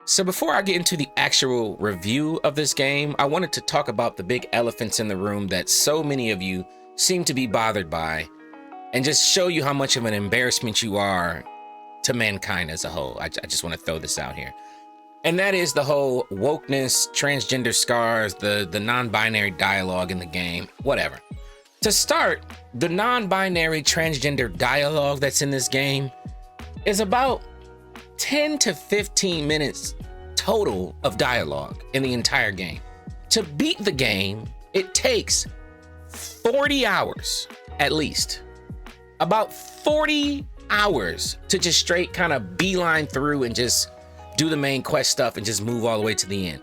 So before I get into the actual review of this game, I wanted to talk about the big elephants in the room that so many of you seem to be bothered by, and just show you how much of an embarrassment you are to mankind as a whole. I just want to throw this out here. And that is the whole wokeness, transgender scars, the non-binary dialogue in the game, whatever. To start, the non-binary transgender dialogue that's in this game is about 10 to 15 minutes total of dialogue in the entire game. To beat the game, it takes 40 hours at least. About 40 hours to just straight kind of beeline through and just do the main quest stuff and just move all the way to the end.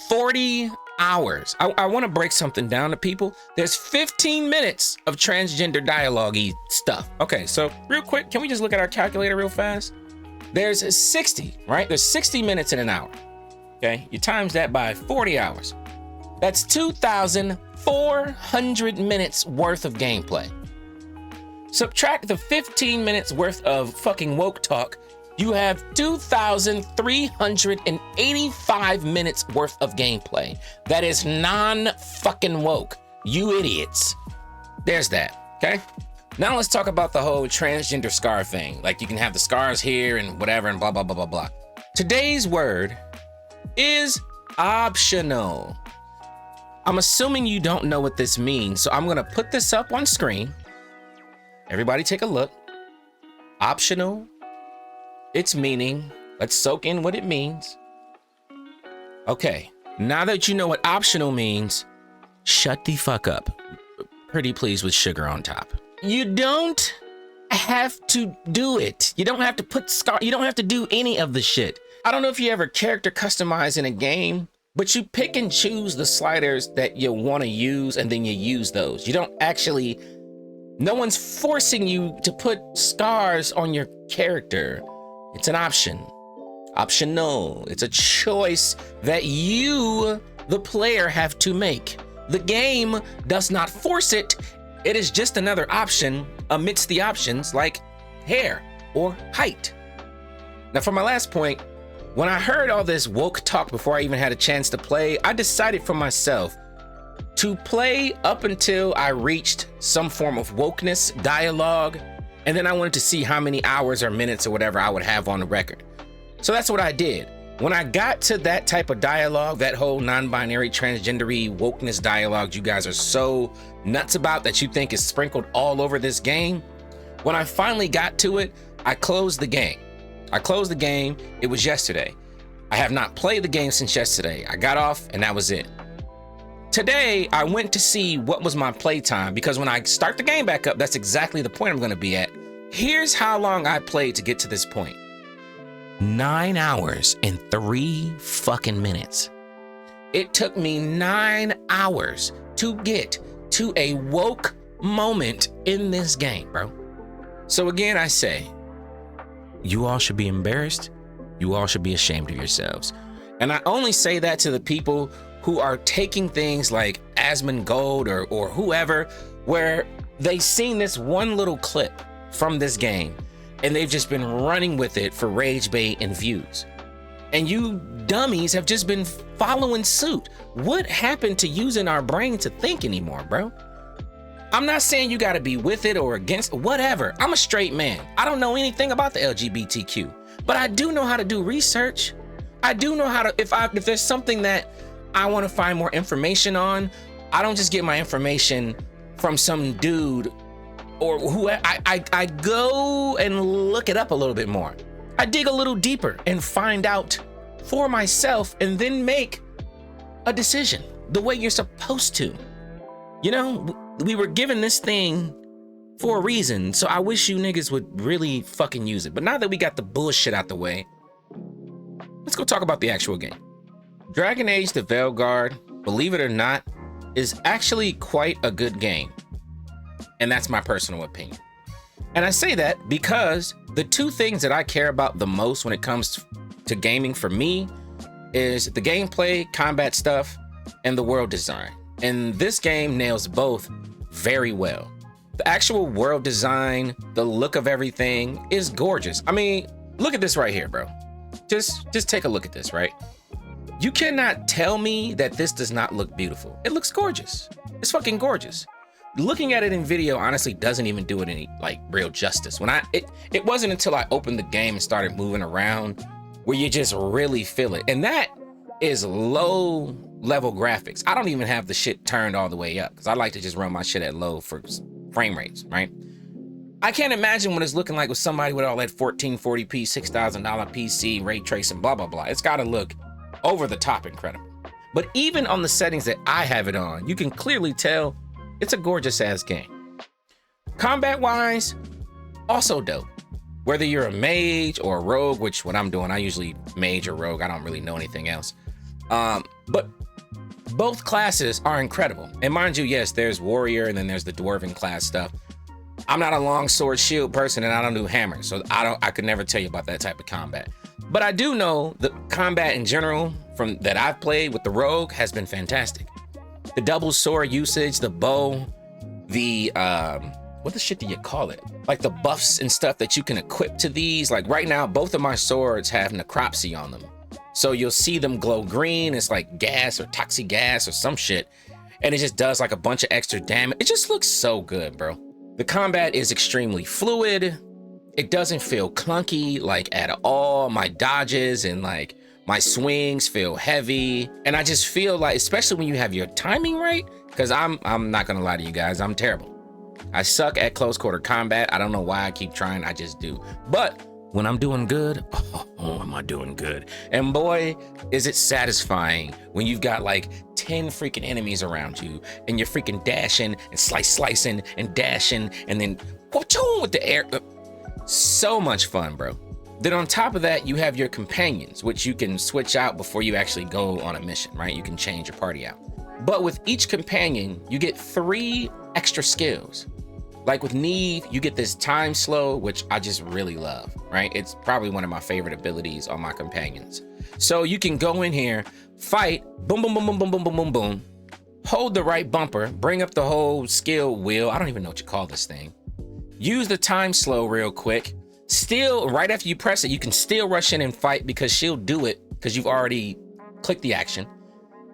40 hours. I want to break something down to people. There's 15 minutes of transgender dialogue-y stuff. Okay, so real quick, can we just look at our calculator real fast? There's 60, right? There's 60 minutes in an hour. Okay, you times that by 40 hours. That's 2,400 minutes worth of gameplay. Subtract the 15 minutes worth of fucking woke talk, you have 2,385 minutes worth of gameplay. That is non-fucking woke. You idiots. There's that, okay? Now let's talk about the whole transgender scar thing. Like you can have the scars here and whatever and blah, blah, blah, blah, blah. Today's word is optional. I'm assuming you don't know what this means, so I'm gonna put this up on screen. Everybody take a look. Optional, its meaning. Let's soak in what it means. Okay, now that you know what optional means, shut the fuck up. Pretty please with sugar on top. You don't have to do it. You don't have to put you don't have to do any of the shit. I don't know if you ever character customize in a game, but you pick and choose the sliders that you want to use and then you use those. You don't actually, no one's forcing you to put scars on your character. It's an option. Optional. It's a choice that you, the player, have to make. The game does not force it. It is just another option amidst the options like hair or height. Now for my last point, when I heard all this woke talk before I even had a chance to play, I decided for myself to play up until I reached some form of wokeness dialogue, and then I wanted to see how many hours or minutes or whatever I would have on the record. So that's what I did. When I got to that type of dialogue, that whole non-binary transgendery wokeness dialogue you guys are so nuts about that you think is sprinkled all over this game, when I finally got to it, I closed the game. It was yesterday. I have not played the game since yesterday. I got off and that was it. Today, I went to see what was my playtime, because when I start the game back up, that's exactly the point I'm gonna be at. Here's how long I played to get to this point. 9 hours and 3 fucking minutes. It took me 9 hours to get to a woke moment in this game, bro. So again, I say, you all should be embarrassed. You all should be ashamed of yourselves. And I only say that to the people who are taking things like Asmongold or whoever, where they've seen this one little clip from this game and they've just been running with it for rage bait and views. And you dummies have just been following suit. What happened to using our brain to think anymore, bro? I'm not saying you gotta be with it or against, whatever. I'm a straight man. I don't know anything about the LGBTQ, but I do know how to do research. I do know how to, if there's something that I wanna find more information on, I don't just get my information from some dude or who I go and look it up a little bit more. I dig a little deeper and find out for myself and then make a decision the way you're supposed to. You know, we were given this thing for a reason, so I wish you niggas would really fucking use it. But now that we got the bullshit out the way, let's go talk about the actual game. Dragon Age The Veilguard, believe it or not, is actually quite a good game. And that's my personal opinion. And I say that because the two things that I care about the most when it comes to gaming for me is the gameplay, combat stuff, and the world design. And this game nails both very well. The actual world design, the look of everything is gorgeous. I mean, look at this right here, bro. just take a look at this, right? You cannot tell me that this does not look beautiful. It looks gorgeous. It's fucking gorgeous. Looking at it in video honestly doesn't even do it any like real justice. When it wasn't until I opened the game and started moving around where you just really feel it. And that is low level graphics. I don't even have the shit turned all the way up because I like to just run my shit at low for frame rates, right? I can't imagine what it's looking like with somebody with all that 1440p, $6,000 PC, ray tracing, blah, blah, blah. It's gotta look over the top incredible. But even on the settings that I have it on, you can clearly tell it's a gorgeous ass game. Combat wise, also dope. Whether you're a mage or a rogue, which what I'm doing, I usually mage or rogue, I don't really know anything else. But both classes are incredible. And mind you, yes, there's warrior and then there's the dwarven class stuff. I'm not a long sword shield person and I don't do hammers, so I could never tell you about that type of combat. But I do know the combat in general from that I've played with the rogue has been fantastic. The double sword usage, the bow, the what the shit do you call it? Like the buffs and stuff that you can equip to these. Like right now, both of my swords have necropsy on them. So you'll see them glow green. It's like gas or toxic gas or some shit. And it just does like a bunch of extra damage. It just looks so good, bro. The combat is extremely fluid. It doesn't feel clunky like at all. My dodges and like my swings feel heavy. And I just feel like, especially when you have your timing right, because I'm not gonna lie to you guys, I'm terrible. I suck at close quarter combat. I don't know why I keep trying, I just do. But when I'm doing good, oh, am I doing good? And boy, is it satisfying when you've got like 10 freaking enemies around you and you're freaking dashing and slicing and dashing and then with the air. So much fun, bro. Then on top of that, you have your companions, which you can switch out before you actually go on a mission, right? You can change your party out. But with each companion, you get 3 extra skills. Like with Neve, you get this time slow, which I just really love, right? It's probably one of my favorite abilities on my companions. So you can go in here, fight, boom, boom, boom, boom, boom, boom, boom, boom, boom, hold the right bumper, bring up the whole skill wheel. I don't even know what you call this thing. Use the time slow real quick. Still, right after you press it, you can still rush in and fight because she'll do it because you've already clicked the action.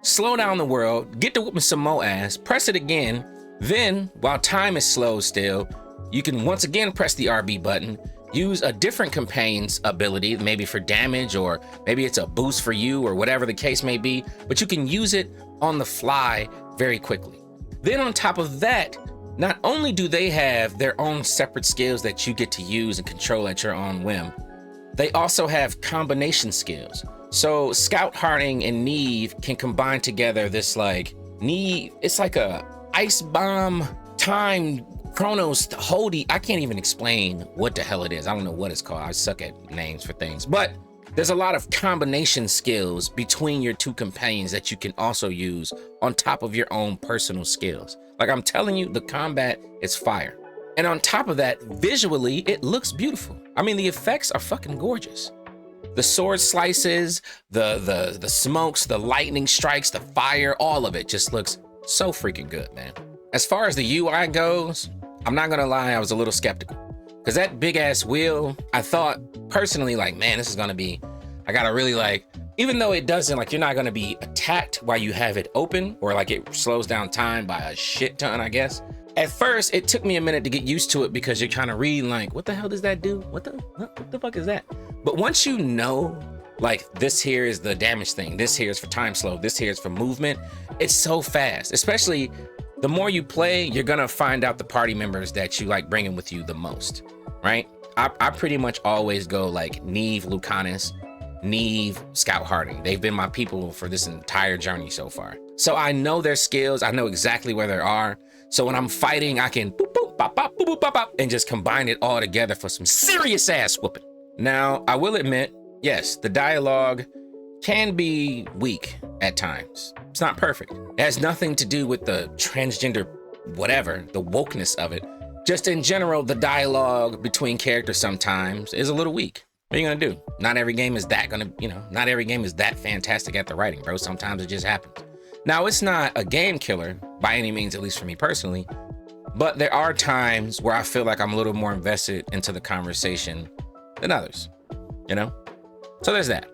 Slow down the world, get to whooping some more ass, press it again. Then, while time is slow still, you can once again press the RB button, use a different companion's ability, maybe for damage, or maybe it's a boost for you, or whatever the case may be, but you can use it on the fly very quickly. Then on top of that, not only do they have their own separate skills that you get to use and control at your own whim, they also have combination skills. So Scout Harding and Neve can combine together this like, Neve, it's like a ice bomb time Chronos Holdy. I can't even explain what the hell it is. I don't know what it's called. I suck at names for things, but there's a lot of combination skills between your 2 companions that you can also use on top of your own personal skills. Like I'm telling you, the combat is fire. And on top of that, visually, it looks beautiful. I mean, the effects are fucking gorgeous. The sword slices, the smokes, the lightning strikes, the fire, all of it just looks so freaking good, man. As far as the UI goes, I'm not gonna lie, I was a little skeptical. Cause that big ass wheel, I thought personally like, man, this is gonna be, I gotta really like, even though it doesn't, like you're not gonna be attacked while you have it open, or like it slows down time by a shit ton, I guess. At first, it took me a minute to get used to it because you're kind of reading like, what the hell does that do? What the fuck is that? But once you know, like this here is the damage thing, this here is for time slow, this here is for movement, it's so fast. Especially the more you play, you're gonna find out the party members that you like bringing with you the most, right? I pretty much always go like Neve Lucanus, Neve Scout Harding. They've been my people for this entire journey so far. So I know their skills, I know exactly where they are. So when I'm fighting, I can boop, boop, bop, bop, boop, boop, bop, bop, and just combine it all together for some serious ass whooping. Now, I will admit, yes, the dialogue can be weak at times. It's not perfect. It has nothing to do with the transgender whatever, the wokeness of it. Just in general, the dialogue between characters sometimes is a little weak. What are you gonna do? Not every game is that gonna, not every game is that fantastic at the writing, bro. Sometimes it just happens. Now, it's not a game killer by any means, at least for me personally, but there are times where I feel like I'm a little more invested into the conversation than others, So there's that.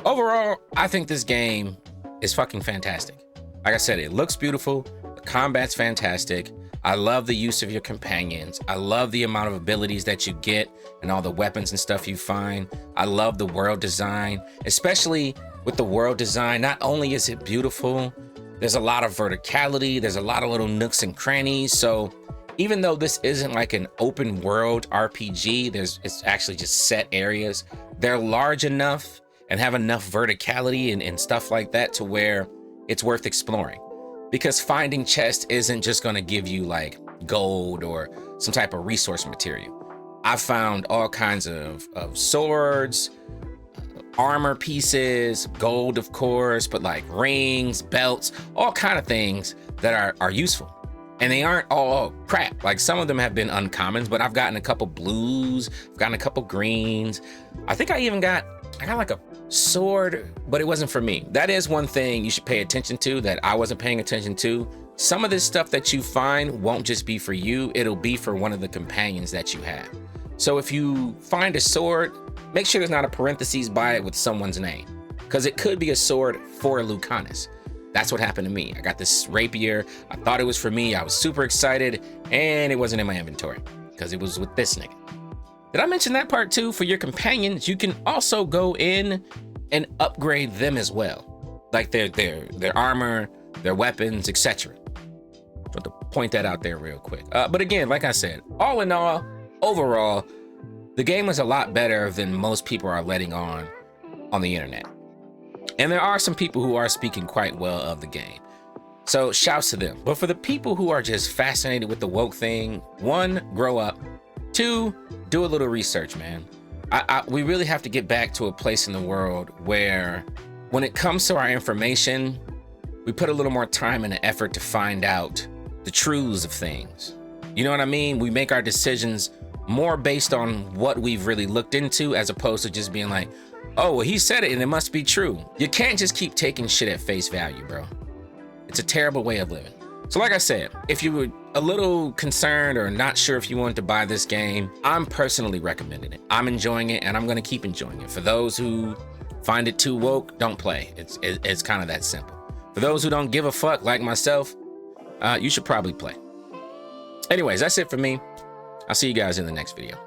Overall, I think this game is fucking fantastic. Like I said, it looks beautiful. The combat's fantastic. I love the use of your companions. I love the amount of abilities that you get and all the weapons and stuff you find. I love the world design, especially with the world design. Not only is it beautiful, there's a lot of verticality. There's a lot of little nooks and crannies. So even though this isn't like an open world RPG, it's actually just set areas. They're large enough and have enough verticality and stuff like that to where it's worth exploring. Because finding chests isn't just gonna give you like gold or some type of resource material. I've found all kinds of swords, armor pieces, gold of course, but like rings, belts, all kind of things that are useful. And they aren't all crap. Like some of them have been uncommons, but I've gotten a couple blues, I've gotten a couple greens. I think I got like a sword, but it wasn't for me. That is one thing you should pay attention to that I wasn't paying attention to. Some of this stuff that you find won't just be for you, it'll be for one of the companions that you have. So if you find a sword, make sure there's not a parentheses by it with someone's name, because it could be a sword for Lucanus. That's what happened to me. I got this rapier. I thought it was for me. I was super excited, and it wasn't in my inventory because it was with this nigga. Did I mention that part too? For your companions, you can also go in and upgrade them as well, like their armor, their weapons, etc. Just want to point that out there real quick. But again, like I said, all in all, overall, the game is a lot better than most people are letting on the internet. And there are some people who are speaking quite well of the game. So shouts to them. But for the people who are just fascinated with the woke thing, 1, grow up. 2, do a little research, man. We really have to get back to a place in the world where when it comes to our information, we put a little more time and effort to find out the truths of things. You know what I mean? We make our decisions more based on what we've really looked into, as opposed to just being like, oh, well, he said it and it must be true. You can't just keep taking shit at face value, bro. It's a terrible way of living. So like I said, if you were a little concerned or not sure if you wanted to buy this game, I'm personally recommending it. I'm enjoying it and I'm gonna keep enjoying it. For those who find it too woke, don't play. It's kind of that simple. For those who don't give a fuck like myself, you should probably play. Anyways, that's it for me. I'll see you guys in the next video.